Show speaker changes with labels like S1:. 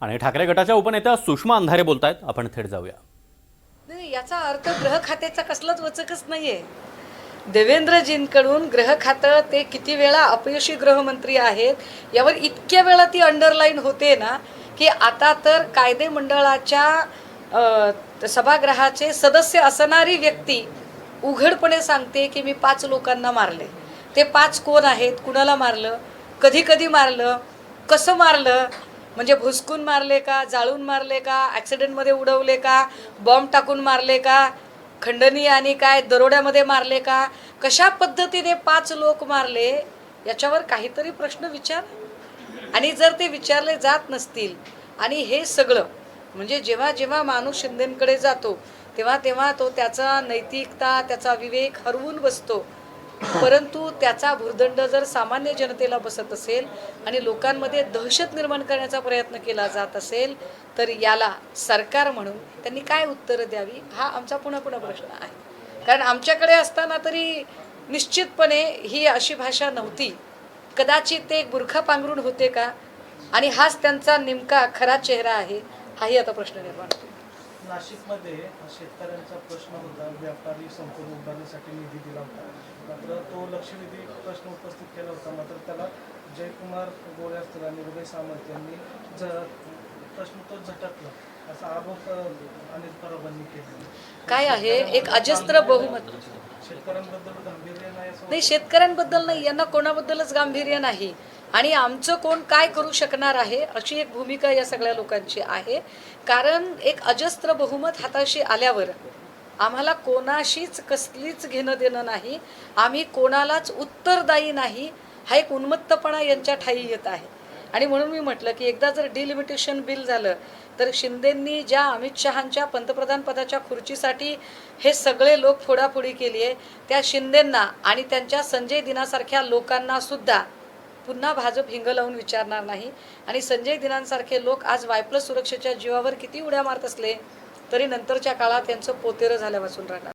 S1: आणि ठाकरे गटाच्या उपनेत्या सुषमा अंधारे बोलतायत, आपण थेट जाऊया।
S2: नाही, याचा अर्थ ग्रह खात्याचा कसलाच वचकच नाहीये। देवेंद्रजींकडून ग्रह खातं ते किती वेळा अपयशी गृहमंत्री आहेत यावर इतक्या वेळा ती अंडरलाईन होते ना, की आता तर कायदे मंडळाच्या सभागृहाचे सदस्य असणारी व्यक्ती उघडपणे सांगते की मी 5 लोकांना मारले। ते 5 कोण आहेत, कुणाला मारलं, कधी कधी मारलं, कसं मारलं, म्हणजे भुसकून मारले का, जाळून मारले का, ॲक्सिडेंटमध्ये उडवले का, बॉम्ब टाकून मारले का, खंडणी आणि काय दरोड्यामध्ये मारले का, कशा पद्धतीने 5 लोक मारले याच्यावर काहीतरी प्रश्न विचार। आणि जर ते विचारले जात नसतील आणि हे सगळं म्हणजे जेव्हा जेव्हा माणूस शिंदेंकडे जातो तेव्हा तेव्हा तो त्याचा नैतिकता, त्याचा विवेक हरवून बसतो, परंतु त्याचा भुर्दंड जर सामान्य जनतेला बसत असेल आणि लोकांमध्ये दहशत निर्माण करण्याचा प्रयत्न केला जात असेल तर याला सरकार म्हणून त्यांनी काय उत्तरं द्यावी हा आमचा पुन्हा पुन्हा प्रश्न आहे। कारण आमच्याकडे असताना तरी निश्चितपणे ही अशी भाषा नव्हती, कदाचित ते एक बुरखा पांघरून होते का, आणि हाच त्यांचा नेमका खरा चेहरा आहे हाही आता प्रश्न निर्माण होतो।
S3: नाशिकमध्ये शेतकऱ्यांचा प्रश्न होता, व्यापारी संपूर्ण उभारण्यासाठी निधी दिला होता, मात्र तो लक्षवेधी प्रश्न उपस्थित केला होता, मात्र त्याला जयकुमार गोरे असतील आणि उदय सामंत यांनी प्रश्न तो झटकला असा आरोप अनिल परबांनी केला।
S2: काय आहे, एक अजस्त्र बहुमत
S3: शेतकऱ्यांबद्दल गांभीर्य
S2: नाही, शेतकऱ्यांबद्दल नाही, यांना कोणाबद्दलच गांभीर्य नाही आणि आमचं कोण काय करू शकणार आहे अशी एक भूमिका या सगळ्या लोकांची आहे। कारण एक अजस्त्र बहुमत हाताशी आल्यावर आम्हाला कोणाशीच कसलीच घेणं देणं नाही, आम्ही कोणालाच उत्तरदायी नाही, हा एक उन्मत्तपणा यांच्या ठायी येत आहे। आणि म्हणून मी म्हटलं की एकदा जर डिलिमिटेशन बिल झालं तर शिंदेंनी ज्या अमित शहांच्या पंतप्रधान पदाच्या खुर्चीसाठी हे सगळे लोक फोडाफोडी केली आहे त्या शिंदेंना आणि त्यांच्या संजय दिनासारख्या लोकांना सुद्धा पुन्हा भाजप हिंग लावून विचारणार नाही। आणि संजय दिनांसारखे लोक आज Y+ सुरक्षेच्या जीवावर किती उड्या मारत असले तरी नंतरच्या काळात त्यांचं पोतेरं झाल्यापासून राहणार।